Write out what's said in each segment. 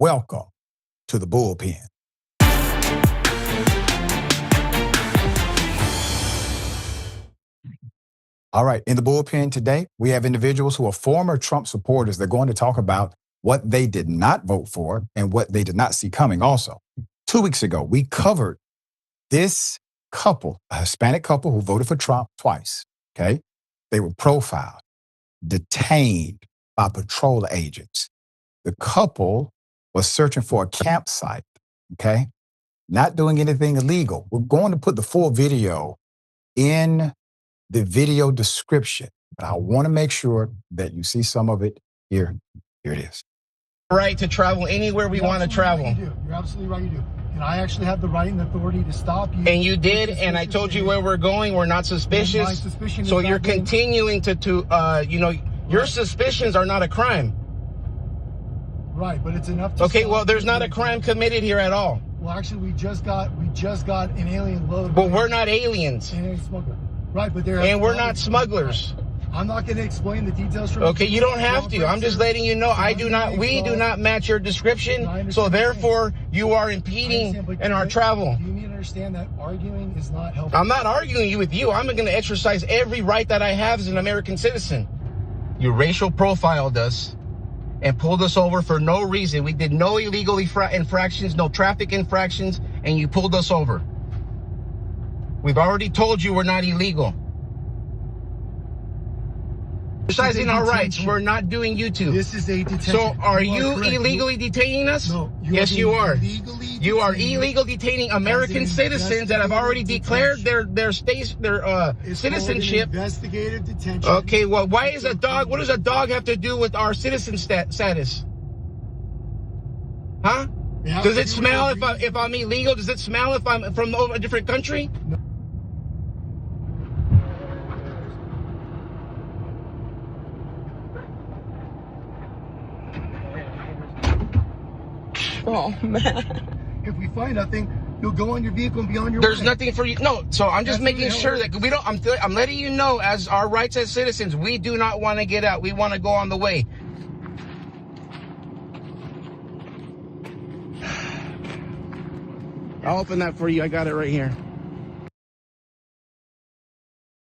Welcome to the Bullpen. All right, in the Bullpen today, we have individuals who are former Trump supporters. They're going to talk about what they did not vote for and what they did not see coming also. 2 weeks ago, we covered this couple, a Hispanic couple who voted for Trump twice, okay? They were profiled, detained by patrol agents. The couple was searching for a campsite, okay? Not doing anything illegal. We're going to put the full video in the video description, but I want to make sure that you see some of it here. Here it is. Right to travel anywhere we want to travel. Right, you do. You're absolutely right, you do. And I actually have the right and authority to stop you. And you did, and I told you where we're going. We're not suspicious. My suspicion so is you're not being... continuing your suspicions are not a crime. Right, but it's enough to Okay, well, there's not a crime committed here at all. Well, actually, we just got an alien load. But we're not aliens. An alien smuggler. Right, but they're... And we're not smugglers. I'm not going to explain the details from... Okay, you don't have to. I'm just letting you know we do not match your description, so therefore you are impeding in our travel. You need to understand that arguing is not helping. I'm not arguing with you. I'm going to exercise every right that I have as an American citizen. You racial profiled us and pulled us over for no reason. We did no illegal infractions, no traffic infractions, and you pulled us over. We've already told you we're not illegal. Exercising our rights. We're not doing YouTube. This is a detention. So are you illegally detaining us? No. Yes, you are. You are illegal detaining American citizens that have already declared their citizenship. Investigative detention. Okay, well, why is a dog? What does a dog have to do with our citizen status? Huh? Does it smell if I'm illegal? Does it smell if I'm from a different country? No. Oh, man. If we find nothing, you'll go on your vehicle and be on your There's way. nothing for you. No, so I'm just making sure that we don't, I'm letting you know, as our rights as citizens, we do not want to get out. We want to go on the way. I'll open that for you. I got it right here.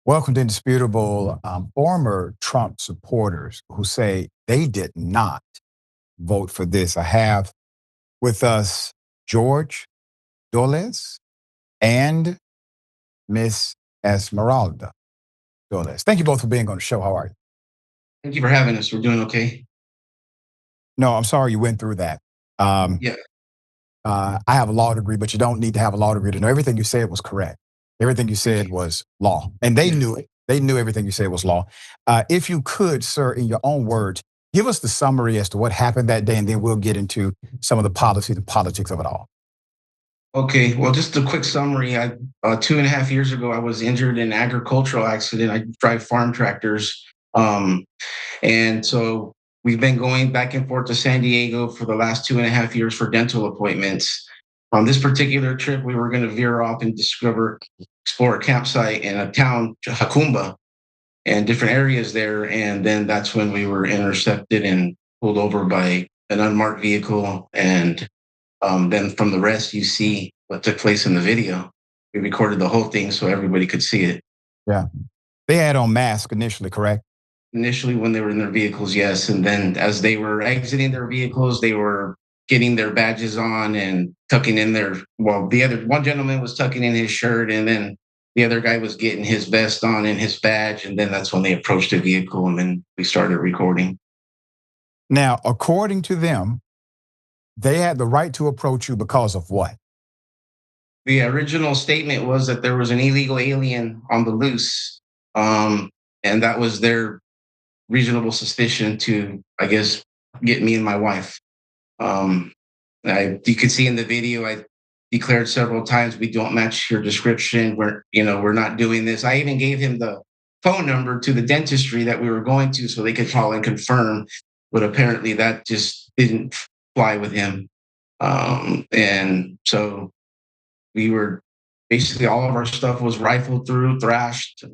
Welcome to Indisputable. Former Trump supporters who say they did not vote for this. I have with us George Doilez and Miss Esmeralda Doilez. Thank you both for being on the show. How are you? Thank you for having us. We're doing okay. No, I'm sorry you went through that. Yeah. I have a law degree, but you don't need to have a law degree to know everything you said was correct. Everything you said was law. And they knew it. They knew everything you said was law. If you could, sir, in your own words, give us the summary as to what happened that day, and then we'll get into some of the policy, the politics of it all. Okay. Well, just a quick summary. 2.5 years ago, I was injured in an agricultural accident. I drive farm tractors. And so we've been going back and forth to San Diego for the last 2.5 years for dental appointments. On this particular trip, we were going to veer off and explore a campsite in a town, Jacumba, and different areas there. And then that's when we were intercepted and pulled over by an unmarked vehicle. And then from the rest, you see what took place in the video. We recorded the whole thing so everybody could see it. Yeah. They had on masks initially, correct? Initially when they were in their vehicles, yes. And then as they were exiting their vehicles, they were getting their badges on and tucking in one gentleman was tucking in his shirt, and then the other guy was getting his vest on and his badge. And then that's when they approached the vehicle, and then we started recording. Now, according to them, they had the right to approach you because of what? The original statement was that there was an illegal alien on the loose. And that was their reasonable suspicion to, I guess, get me and my wife. You could see in the video, I declared several times, we don't match your description. We're not doing this. I even gave him the phone number to the dentistry that we were going to so they could call and confirm. But apparently that just didn't fly with him. And so we were basically, all of our stuff was rifled through, thrashed.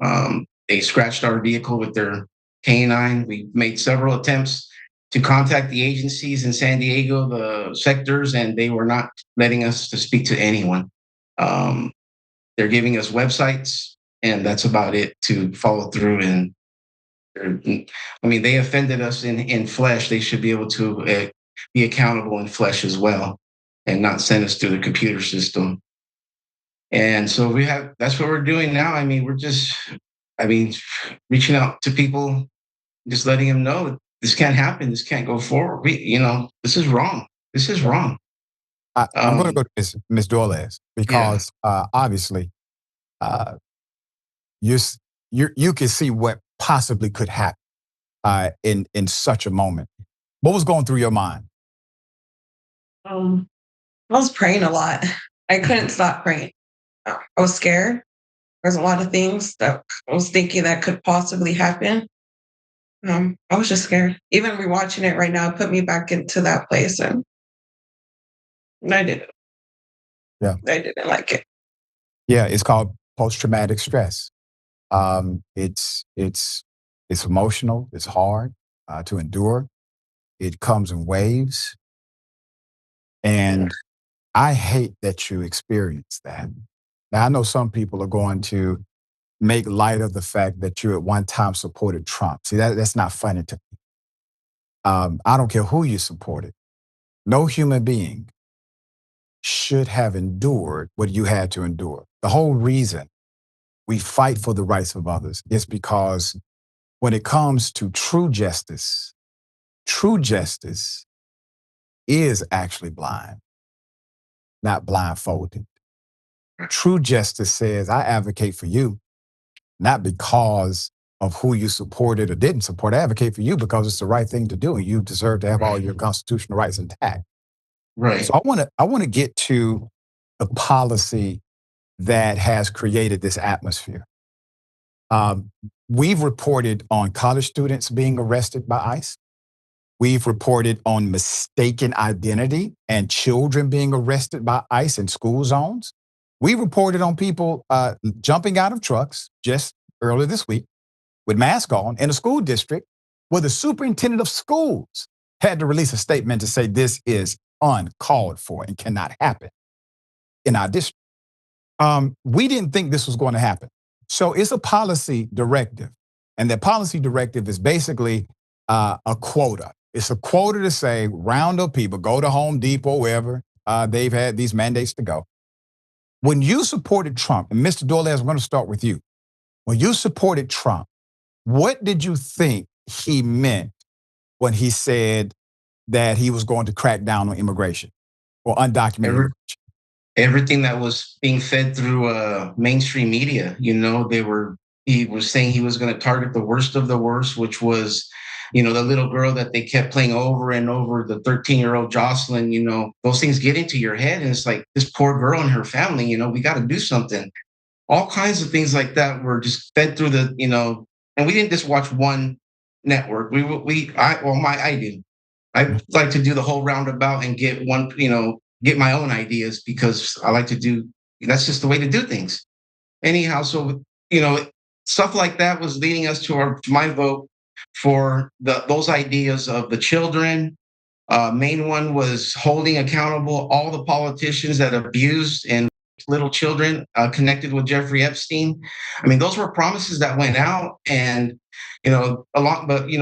They scratched our vehicle with their canine. We made several attempts to contact the agencies in San Diego, the sectors, and they were not letting us to speak to anyone. They're giving us websites, and that's about it to follow through. And I mean, they offended us in flesh. They should be able to be accountable in flesh as well, and not send us through the computer system. And so that's what we're doing now. I mean, reaching out to people, just letting them know that this can't happen. This can't go forward. This is wrong. This is wrong. I'm going to go to Ms. Doilez because obviously you can see what possibly could happen in such a moment. What was going through your mind? I was praying a lot. I couldn't stop praying. I was scared. There's a lot of things that I was thinking that could possibly happen. I was just scared. Even rewatching it right now put me back into that place, and I didn't. Yeah, I didn't like it. Yeah, it's called post-traumatic stress. It's emotional. It's hard to endure. It comes in waves, and I hate that you experienced that. Now, I know some people are going to make light of the fact that you at one time supported Trump. See, that's not funny to me. I don't care who you supported. No human being should have endured what you had to endure. The whole reason we fight for the rights of others is because when it comes to true justice is actually blind, not blindfolded. True justice says, I advocate for you, not because of who you supported or didn't support. I advocate for you because it's the right thing to do, and you deserve to have all your constitutional rights intact. Right. So I want to get to the policy that has created this atmosphere. We've reported on college students being arrested by ICE. We've reported on mistaken identity and children being arrested by ICE in school zones. We reported on people jumping out of trucks just earlier this week with masks on in a school district where the superintendent of schools had to release a statement to say this is uncalled for and cannot happen in our district. We didn't think this was going to happen. So it's a policy directive. And that policy directive is basically a quota. It's a quota to say, round up people, go to Home Depot, wherever they've had these mandates to go. When you supported Trump, and Mr. Doilez, I'm going to start with you. When you supported Trump, what did you think he meant when he said that he was going to crack down on immigration or undocumented immigration? Everything that was being fed through mainstream media, he was saying he was going to target the worst of the worst, which was, the little girl that they kept playing over and over, the 13-year-old Jocelyn. Those things get into your head, and it's like, this poor girl and her family, we got to do something. All kinds of things like that were just fed through and we didn't just watch one network. I do. I like to do the whole roundabout and get get my own ideas, because I like to do, that's just the way to do things. Anyhow, so, stuff like that was leading us to my vote for those ideas of the children. Main one was holding accountable all the politicians that abused and little children connected with Jeffrey Epstein. I mean, those were promises that went out, and to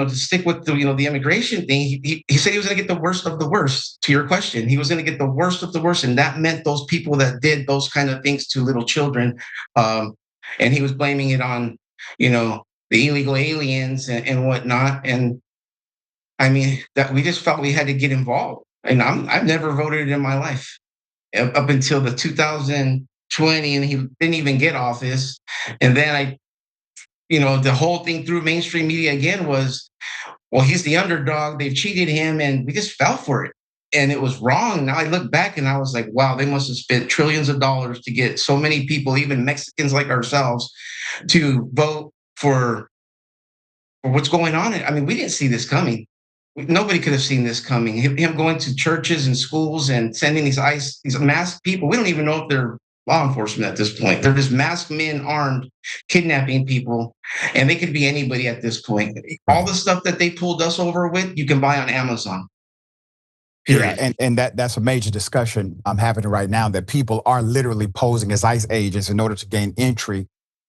stick with the immigration thing, he said he was going to get the worst of the worst. To your question, he was going to get the worst of the worst, and that meant those people that did those kind of things to little children, and he was blaming it on the illegal aliens and whatnot. And I mean, that we just felt we had to get involved. And I've never voted in my life up until the 2020, and he didn't even get office. And then the whole thing through mainstream media again was, well, he's the underdog. They've cheated him, and we just fell for it. And it was wrong. Now I look back and I was like, wow, they must have spent trillions of dollars to get so many people, even Mexicans like ourselves, to vote for what's going on. I mean, we didn't see this coming. Nobody could have seen this coming. Him going to churches and schools and sending these masked people. We don't even know if they're law enforcement at this point. They're just masked men armed, kidnapping people, and they could be anybody at this point. All the stuff that they pulled us over with, you can buy on Amazon. Period. Yeah, and that's a major discussion I'm having right now, that people are literally posing as ICE agents in order to gain entry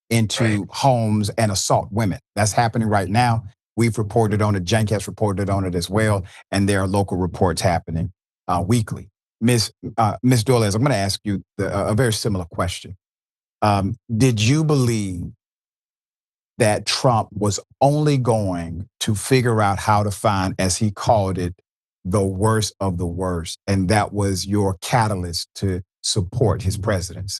into homes and assault women. That's happening right now. We've reported on it. Cenk has reported on it as well, and there are local reports happening weekly. Miss Doilez, I'm going to ask you a very similar question. Did you believe that Trump was only going to figure out how to find, as he called it, the worst of the worst, and that was your catalyst to support his presidency?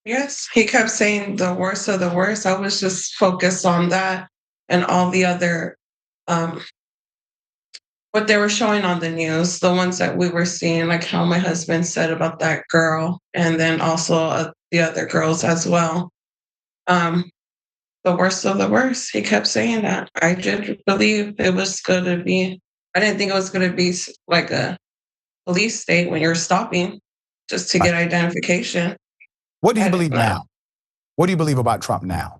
Yes, he kept saying the worst of the worst. I was just focused on that and all the other, what they were showing on the news, the ones that we were seeing, like how my husband said about that girl, and then also the other girls as well. The worst of the worst. He kept saying that. I did believe it was going to be, I didn't think it was going to be like a police state when you're stopping just to get identification. What do you believe now? What do you believe about Trump now?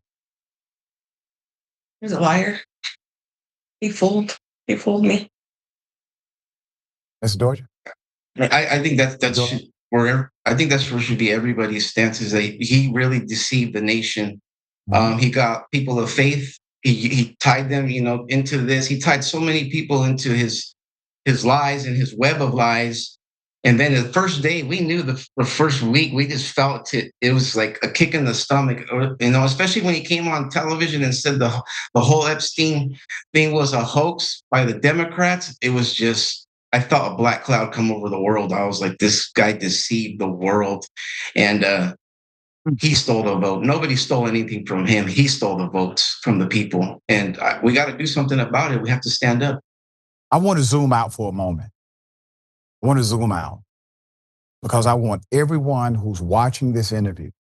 He's a liar. He fooled me. Mr. Georgia? I think that's where I think that's where should be everybody's stance, is that he really deceived the nation. He got people of faith. He tied them, into this. He tied so many people into his lies and his web of lies. And then the first day, we knew the first week, we just felt it. It was like a kick in the stomach, especially when he came on television and said the whole Epstein thing was a hoax by the Democrats. It was just, I felt a black cloud come over the world. I was like, this guy deceived the world. And he stole the vote. Nobody stole anything from him. He stole the votes from the people. And we got to do something about it. We have to stand up. I want to zoom out for a moment. I want to zoom out because I want everyone who's watching this interview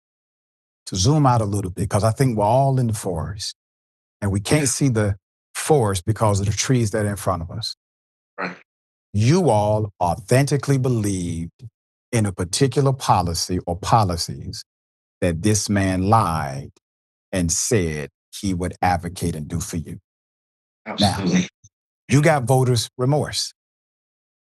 to zoom out a little bit, because I think we're all in the forest and we can't see the forest because of the trees that are in front of us. Right. You all authentically believed in a particular policy or policies that this man lied and said he would advocate and do for you. Absolutely. Now, you got voters' remorse.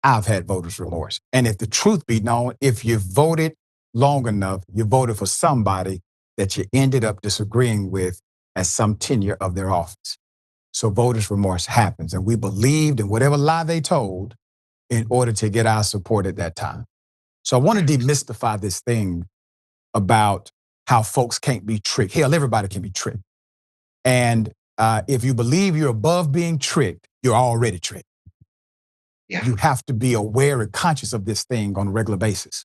I've had voters' remorse. And if the truth be known, if you voted long enough, you voted for somebody that you ended up disagreeing with at some tenure of their office. So voters' remorse happens. And we believed in whatever lie they told in order to get our support at that time. So I want to demystify this thing about how folks can't be tricked. Hell, everybody can be tricked. And if you believe you're above being tricked, you're already tricked. Yeah. You have to be aware and conscious of this thing on a regular basis.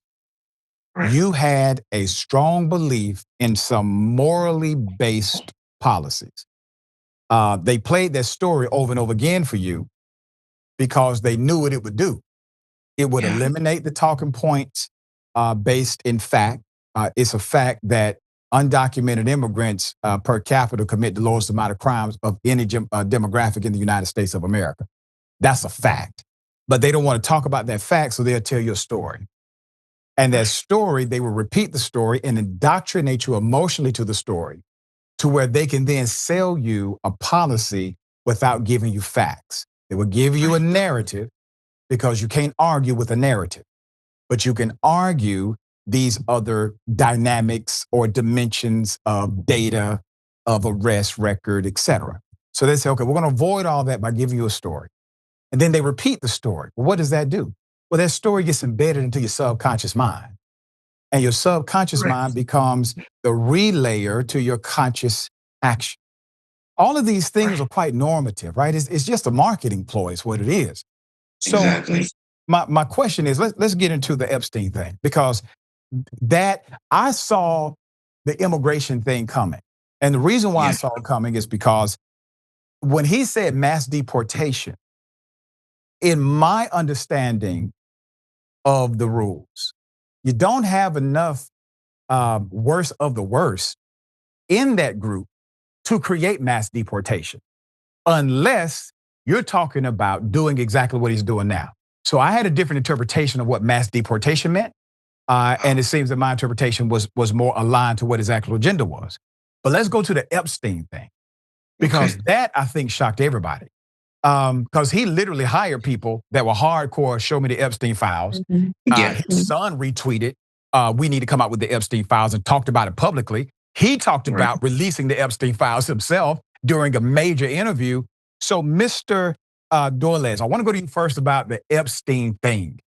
Right. You had a strong belief in some morally based policies. They played that story over and over again for you because they knew what it would do. It would eliminate the talking points based in fact. It's a fact that undocumented immigrants per capita commit the lowest amount of crimes of any demographic in the United States of America. That's a fact. But they don't want to talk about that fact, so they'll tell you a story. And that story, they will repeat the story and indoctrinate you emotionally to the story to where they can then sell you a policy without giving you facts. They will give you a narrative because you can't argue with a narrative, but you can argue these other dynamics or dimensions of data, of arrest record, et cetera. So they say, okay, we're going to avoid all that by giving you a story. And then they repeat the story. Well, what does that do? Well, that story gets embedded into your subconscious mind. And your subconscious mind becomes the relayer to your conscious action. All of these things are quite normative, right? It's just a marketing ploy is what it is. So Exactly. my question is, let's get into the Epstein thing, because that I saw the immigration thing coming. And the reason why I saw it coming is because when he said mass deportation, in my understanding of the rules, you don't have enough worst of the worst in that group to create mass deportation, unless you're talking about doing exactly what he's doing now. So I had a different interpretation of what mass deportation meant. And it seems that my interpretation was more aligned to what his actual agenda was. But let's go to the Epstein thing, because that, I think, shocked everybody. Because he literally hired people that were hardcore, show me the Epstein files. His son retweeted, we need to come out with the Epstein files, and talked about it publicly. He talked about releasing the Epstein files himself during a major interview. So Mr. Doilez, I want to go to you first about the Epstein thing.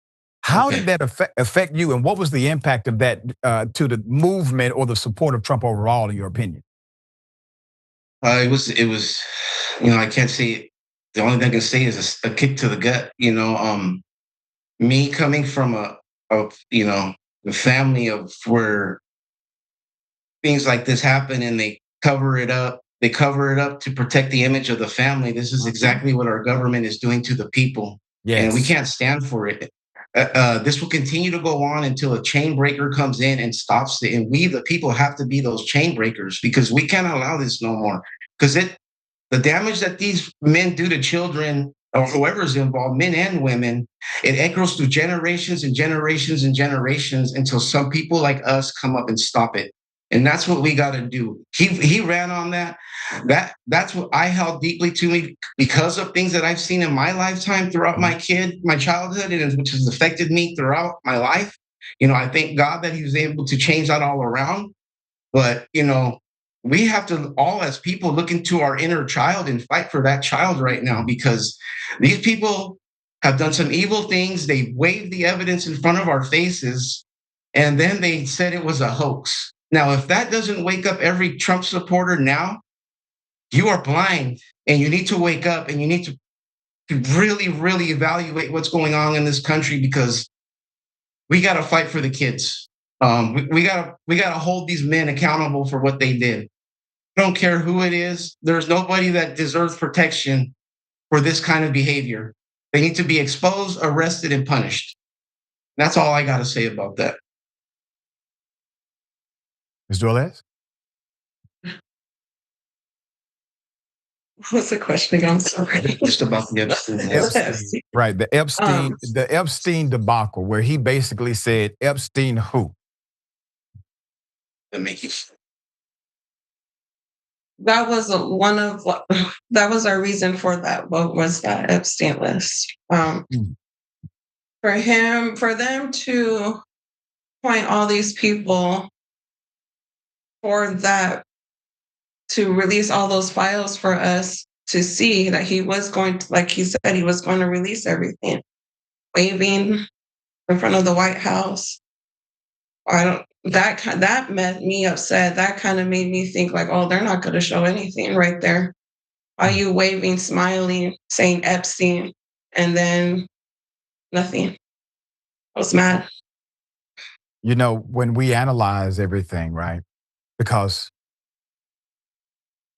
How did that affect you, and what was the impact of that to the movement or the support of Trump overall, in your opinion? It was, I can't say, the only thing I can say is a kick to the gut. Me coming from the family of where things like this happen and they cover it up. They cover it up to protect the image of the family. This is exactly what our government is doing to the people. And we can't stand for it. This will continue to go on until a chain breaker comes in and stops it. And we, the people, have to be those chain breakers, because we can't allow this no more. Because the damage that these men do to children, or whoever's involved, men and women, it echoes through generations and generations and generations until some people like us come up and stop it. And that's what we got to do. He ran on that. That's what I held deeply to me, because of things that I've seen in my lifetime throughout my childhood, and which has affected me throughout my life. I thank God that he was able to change that all around. But, we have to all, as people, look into our inner child and fight for that child right now, because these people have done some evil things. They waved the evidence in front of our faces, and then they said it was a hoax. Now, if that doesn't wake up every Trump supporter now, you are blind, and you need to wake up, and you need to really, really evaluate what's going on in this country, because we got to fight for the kids. We got to hold these men accountable for what they did. I don't care who it is. There's nobody that deserves protection for this kind of behavior. They need to be exposed, arrested, and punished. That's all I got to say about that. Ms. Doilez? What's the question again? I'm sorry. Just about the Epstein. Right, the Epstein debacle, where he basically said, Epstein who? That was that was our reason for that vote, was that Epstein list. For them to point all these people for that, to release all those files for us to see that he was going to, like he said, he was going to release everything, waving in front of the White House. That made me upset. That kind of made me think like, oh, they're not going to show anything right there. Are you waving, smiling, saying Epstein, and then nothing? I was mad. When we analyze everything, right? Because,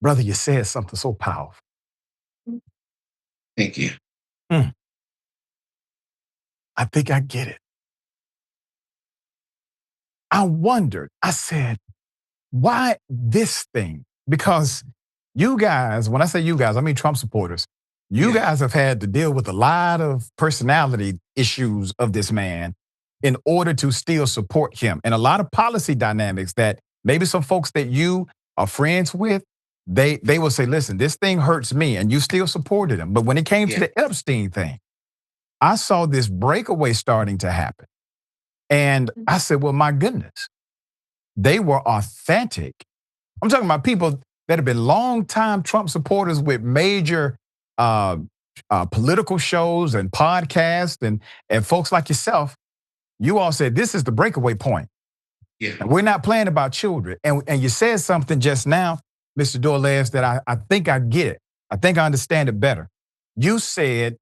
brother, you said something so powerful. Thank you. I think I get it. I wondered, I said, why this thing? Because you guys, when I say you guys, I mean Trump supporters, you guys have had to deal with a lot of personality issues of this man in order to still support him, and a lot of policy dynamics that maybe some folks that you are friends with, they will say, listen, this thing hurts me, and you still supported him. But when it came to the Epstein thing, I saw this breakaway starting to happen. And I said, well, my goodness, they were authentic. I'm talking about people that have been longtime Trump supporters with major political shows and podcasts, and folks like yourself. You all said, this is the breakaway point. And we're not playing about children. And you said something just now, Mr. Doilez, that I think I get it. I think I understand it better. You said,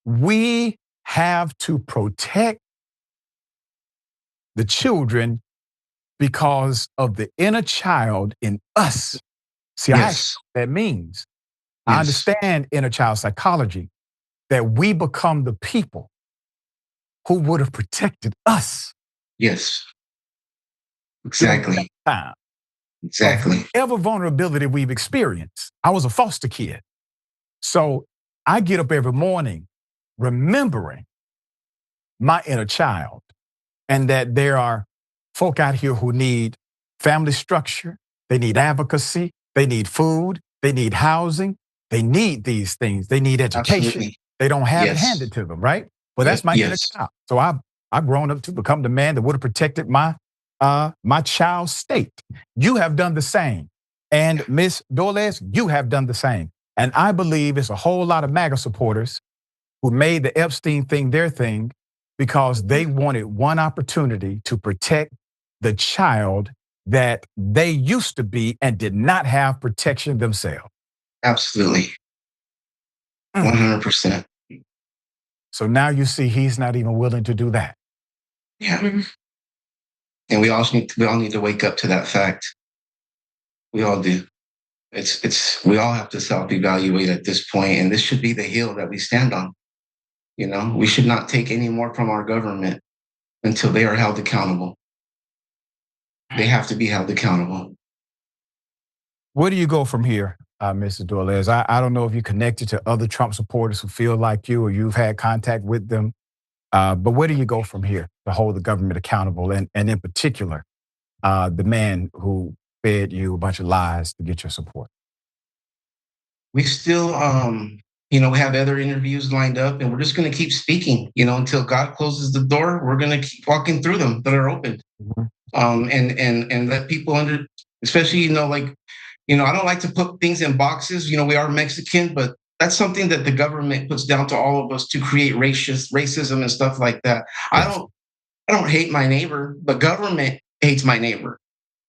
we have to protect the children because of the inner child in us. See, I know what that means. I understand inner child psychology, that we become the people who would have protected us. Yes. Exactly. Exactly. Whatever vulnerability we've experienced. I was a foster kid. So I get up every morning remembering my inner child. and that there are folk out here who need family structure, they need advocacy, they need food, they need housing, they need these things, they need education. Absolutely. They don't have it Yes. handed to them, right? Well, that's my inner Yes. child. So I've grown up to become the man that would have protected my child's state. You have done the same. And Miss Doilez, you have done the same. And I believe it's a whole lot of MAGA supporters who made the Epstein thing their thing because they wanted one opportunity to protect the child that they used to be and did not have protection themselves. Absolutely. 100%. So now you see he's not even willing to do that. Yeah. And we all need to wake up to that fact. We all do. We all have to self-evaluate at this point, and this should be the hill that we stand on. You know, we should not take any more from our government until they are held accountable. They have to be held accountable. Where do you go from here, Mrs. Doilez? I don't know if you're connected to other Trump supporters who feel like you or you've had contact with them, but where do you go from here to hold the government accountable and in particular, the man who fed you a bunch of lies to get your support? We still, we have other interviews lined up, and we're just going to keep speaking, until God closes the door. We're going to keep walking through them that are open, and let people especially, I don't like to put things in boxes. We are Mexican, but that's something that the government puts down to all of us to create racism and stuff like that. Yes. I don't hate my neighbor. The government hates my neighbor,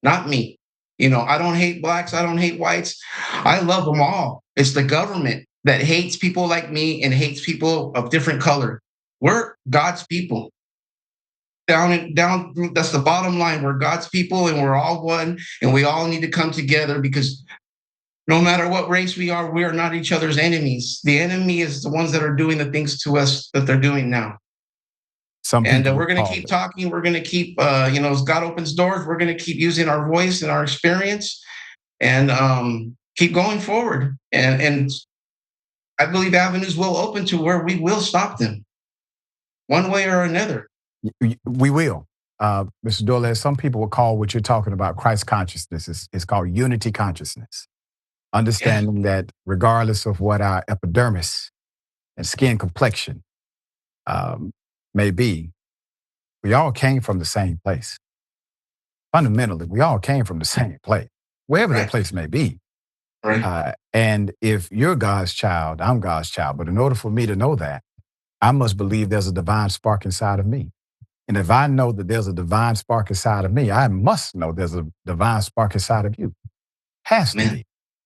not me. I don't hate blacks. I don't hate whites. I love them all. It's the government that hates people like me and hates people of different color. We're God's people. Down, that's the bottom line. We're God's people and we're all one, and we all need to come together because no matter what race we are not each other's enemies. The enemy is the ones that are doing the things to us that they're doing now. And we're going to keep talking. We're going to keep, as God opens doors, we're going to keep using our voice and our experience and keep going forward. And I believe avenues will open to where we will stop them one way or another. We will. Mr. Doilez, some people will call what you're talking about Christ consciousness. It's called unity consciousness. Understanding that regardless of what our epidermis and skin complexion may be, we all came from the same place. Fundamentally, we all came from the same place, wherever that place may be. Right. And if you're God's child, I'm God's child. But in order for me to know that, I must believe there's a divine spark inside of me. And if I know that there's a divine spark inside of me, I must know there's a divine spark inside of you. Has to be.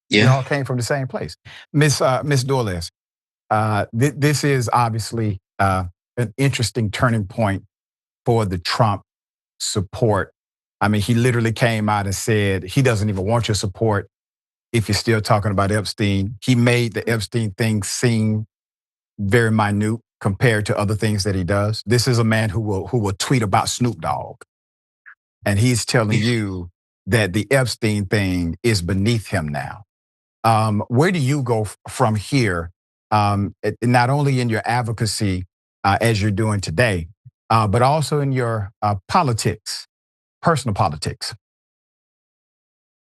Yeah. We all came from the same place. Miss Doilez, this is obviously an interesting turning point for the Trump support. I mean, he literally came out and said he doesn't even want your support if you're still talking about Epstein. He made the Epstein thing seem very minute compared to other things that he does. This is a man who will tweet about Snoop Dogg. And he's telling you that the Epstein thing is beneath him now. Where do you go from here, not only in your advocacy as you're doing today, but also in your politics, personal politics?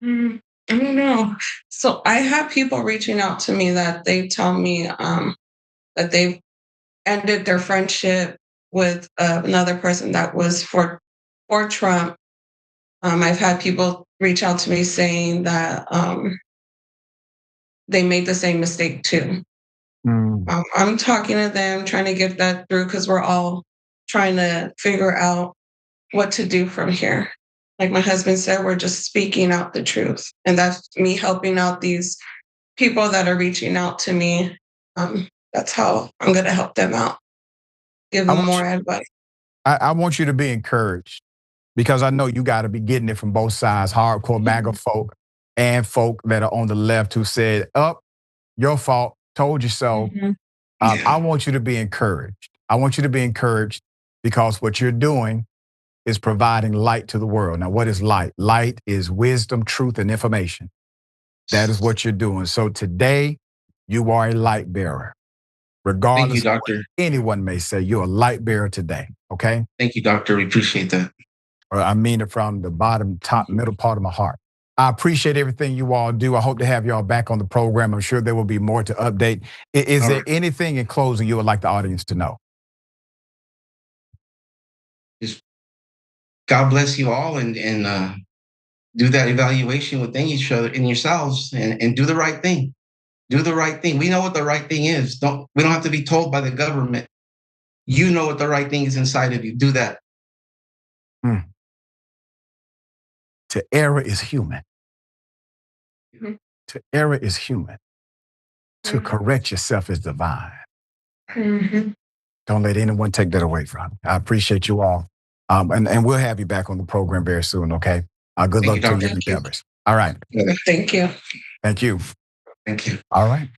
I don't know. So I have people reaching out to me that they tell me that they've ended their friendship with another person that was for Trump. I've had people reach out to me saying that they made the same mistake too. I'm talking to them, trying to get that through because we're all trying to figure out what to do from here. Like my husband said, we're just speaking out the truth. And that's me helping out these people that are reaching out to me. That's how I'm going to help them out, give them more advice. I want you to be encouraged because I know you got to be getting it from both sides, hardcore MAGA folk and folk that are on the left who said, your fault, told you so. I want you to be encouraged. I want you to be encouraged because what you're doing is providing light to the world. Now, what is light? Light is wisdom, truth, and information. That is what you're doing. So today, you are a light bearer. regardless Thank you, of what doctor. anyone may say. You're a light bearer today, okay? Thank you, doctor. We appreciate that. I mean it from the bottom, top, middle part of my heart. I appreciate everything you all do. I hope to have you all back on the program. I'm sure there will be more to update. Is there anything in closing you would like the audience to know? Just God bless you all, and do that evaluation within each other and yourselves, and do the right thing. Do the right thing. We know what the right thing is. We don't have to be told by the government. You know what the right thing is inside of you. Do that. To err is human. Mhm. To err is human. To Mhm. correct yourself is divine. Mhm. Don't let anyone take that away from you. I appreciate you all. And we'll have you back on the program very soon, okay? Good Thank luck you, to doctor. your endeavors. All right. Thank you. Thank you. Thank you. All right.